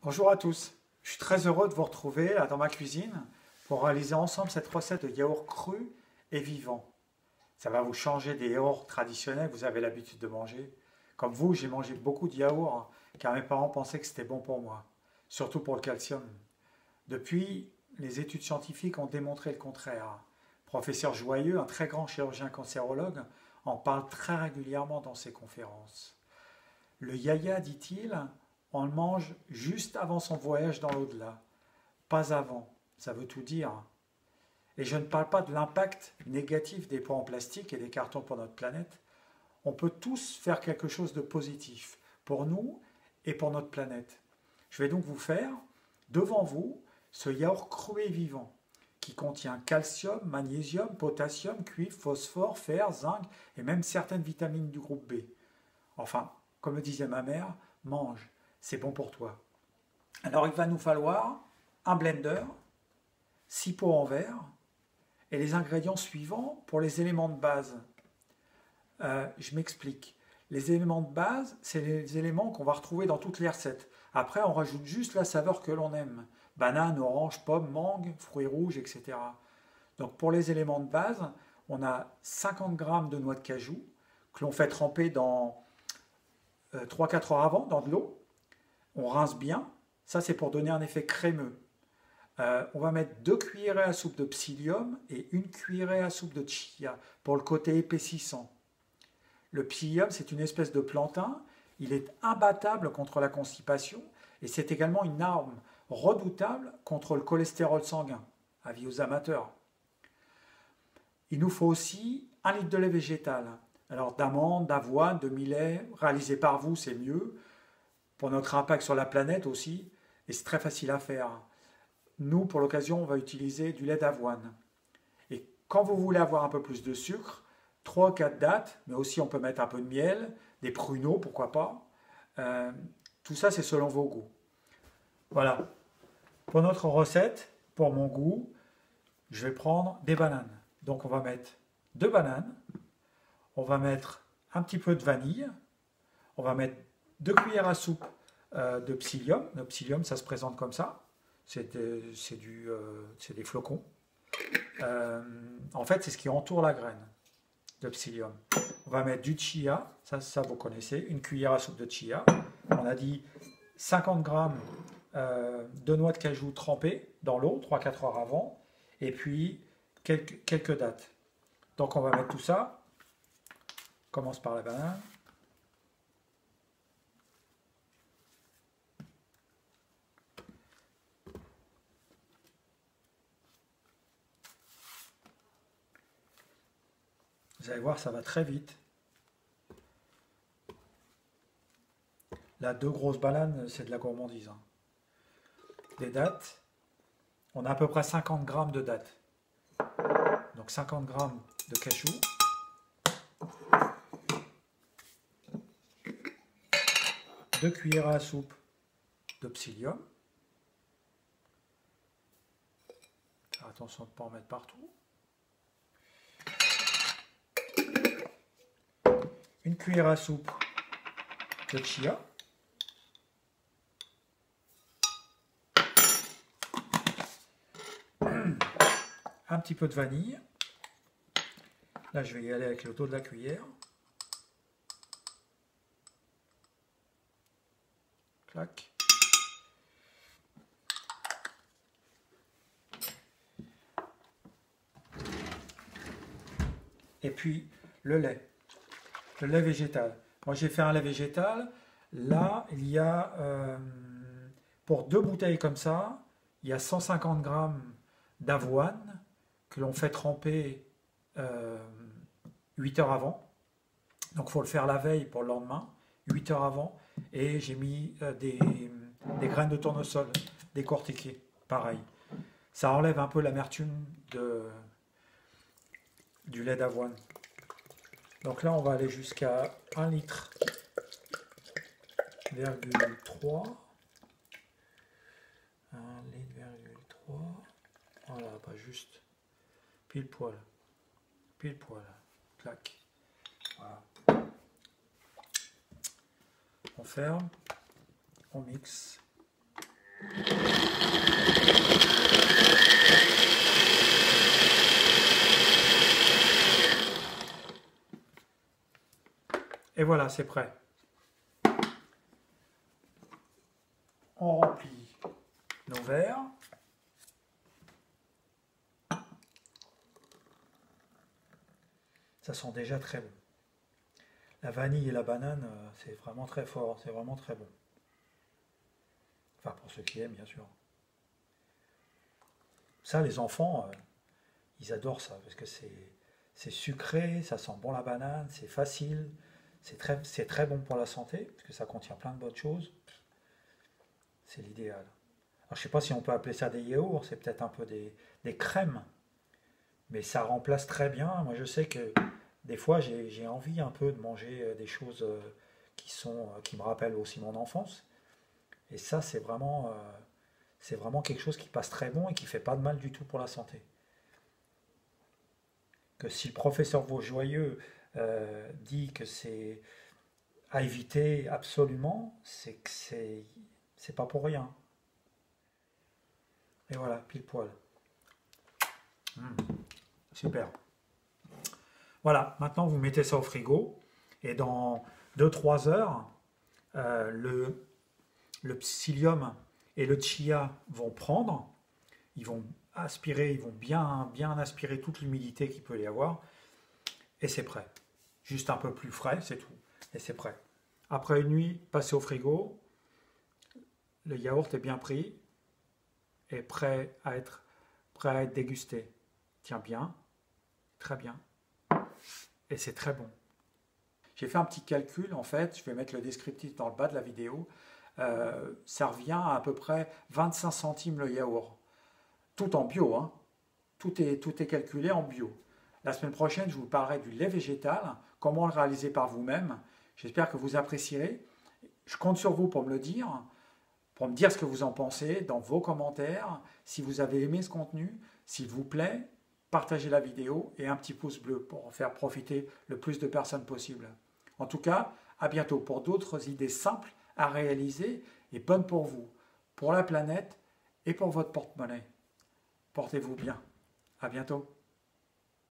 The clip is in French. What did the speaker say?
Bonjour à tous, je suis très heureux de vous retrouver là, dans ma cuisine pour réaliser ensemble cette recette de yaourt cru et vivant. Ça va vous changer des yaourts traditionnels que vous avez l'habitude de manger. Comme vous, j'ai mangé beaucoup de yaourts car mes parents pensaient que c'était bon pour moi, surtout pour le calcium. Depuis, les études scientifiques ont démontré le contraire. Professeur Joyeux, un très grand chirurgien cancérologue, en parle très régulièrement dans ses conférences. Le yaya, dit-il, on le mange juste avant son voyage dans l'au-delà, pas avant. Ça veut tout dire. Et je ne parle pas de l'impact négatif des pots en plastique et des cartons pour notre planète. On peut tous faire quelque chose de positif pour nous et pour notre planète. Je vais donc vous faire, devant vous, ce yaourt cru et vivant qui contient calcium, magnésium, potassium, cuivre, phosphore, fer, zinc et même certaines vitamines du groupe B. Enfin, comme me disait ma mère, mange, c'est bon pour toi. Alors il va nous falloir un blender, 6 pots en verre et les ingrédients suivants pour les éléments de base. Je m'explique. Les éléments de base, c'est les éléments qu'on va retrouver dans toutes les recettes. Après, on rajoute juste la saveur que l'on aime. Banane, orange, pomme, mangue, fruits rouges, etc. Donc pour les éléments de base, on a 50 g de noix de cajou que l'on fait tremper dans 3-4 heures avant dans de l'eau. On rince bien. Ça, c'est pour donner un effet crémeux. On va mettre 2 cuillerées à soupe de psyllium et 1 cuillerée à soupe de chia pour le côté épaississant. Le psyllium, c'est une espèce de plantain. Il est imbattable contre la constipation et c'est également une arme redoutable contre le cholestérol sanguin. Avis aux amateurs. Il nous faut aussi 1 litre de lait végétal. Alors d'amandes, d'avoine, de millet, réalisé par vous, c'est mieux. Pour notre impact sur la planète aussi, et c'est très facile à faire. Nous, pour l'occasion, on va utiliser du lait d'avoine. Et quand vous voulez avoir un peu plus de sucre, 3 ou 4 dattes, mais aussi on peut mettre un peu de miel, des pruneaux, pourquoi pas. Tout ça, c'est selon vos goûts. Voilà. Pour notre recette, pour mon goût, je vais prendre des bananes. Donc on va mettre 2 bananes, on va mettre un petit peu de vanille, on va mettre 2 cuillères à soupe de psyllium. Le psyllium, ça se présente comme ça. C'est des flocons. En fait, c'est ce qui entoure la graine de psyllium. On va mettre du chia, ça vous connaissez, 1 cuillère à soupe de chia. On a dit 50 g de noix de cajou trempées dans l'eau, 3-4 heures avant. Et puis, quelques dattes. Donc, on va mettre tout ça. On commence par la banane. Vous allez voir, ça va très vite. Là, 2 grosses bananes, c'est de la gourmandise. Hein. Des dattes. On a à peu près 50 g de dattes. Donc 50 g de cachou. Deux cuillères à soupe de psyllium. Faire attention de ne pas en mettre partout. 1 cuillère à soupe de chia. Un petit peu de vanille. Là, je vais y aller avec le dos de la cuillère. Clac. Et puis, le lait. Le lait végétal. Moi, j'ai fait un lait végétal. Là, il y a, pour 2 bouteilles comme ça, il y a 150 g d'avoine que l'on fait tremper 8 heures avant. Donc il faut le faire la veille pour le lendemain, 8 heures avant. Et j'ai mis des graines de tournesol décortiquées, pareil. Ça enlève un peu l'amertume du lait d'avoine. Donc là on va aller jusqu'à 1 litre, 1,3. 1 litre, 1,3. Voilà, pas juste. Pile poil. Pile poil. Clac. Voilà. On ferme. On mixe. Et voilà, c'est prêt. On remplit nos verres. Ça sent déjà très bon. La vanille et la banane, c'est vraiment très fort, c'est vraiment très bon. Enfin, pour ceux qui aiment, bien sûr. Ça, les enfants, ils adorent ça, parce que c'est sucré, ça sent bon la banane, c'est facile, c'est très bon pour la santé, parce que ça contient plein de bonnes choses. C'est l'idéal. Alors, je ne sais pas si on peut appeler ça des yaourts, c'est peut-être un peu des crèmes, mais ça remplace très bien. Moi, je sais que des fois, j'ai envie un peu de manger des choses qui me rappellent aussi mon enfance. Et ça, c'est vraiment quelque chose qui passe très bon et qui fait pas de mal du tout pour la santé. Que si le professeur Vaujoyeux dit que c'est à éviter absolument, c'est que c'est pas pour rien. Et voilà, pile poil. Super. Voilà, maintenant vous mettez ça au frigo et dans 2-3 heures, le psyllium et le chia vont prendre, ils vont aspirer, ils vont bien aspirer toute l'humidité qu'il peut y avoir et c'est prêt. Juste un peu plus frais, c'est tout. Et c'est prêt. Après une nuit passée au frigo, le yaourt est bien pris et prêt à être dégusté. Tiens bien, très bien. Et c'est très bon. J'ai fait un petit calcul, en fait, je vais mettre le descriptif dans le bas de la vidéo. Ça revient à peu près 25 centimes le yaourt. Tout en bio, hein. Tout est calculé en bio. La semaine prochaine, je vous parlerai du lait végétal, comment le réaliser par vous-même. J'espère que vous apprécierez. Je compte sur vous pour me le dire, pour me dire ce que vous en pensez dans vos commentaires. Si vous avez aimé ce contenu, s'il vous plaît, partagez la vidéo et un petit pouce bleu pour faire profiter le plus de personnes possible. En tout cas, à bientôt pour d'autres idées simples à réaliser et bonnes pour vous, pour la planète et pour votre porte-monnaie. Portez-vous bien. À bientôt.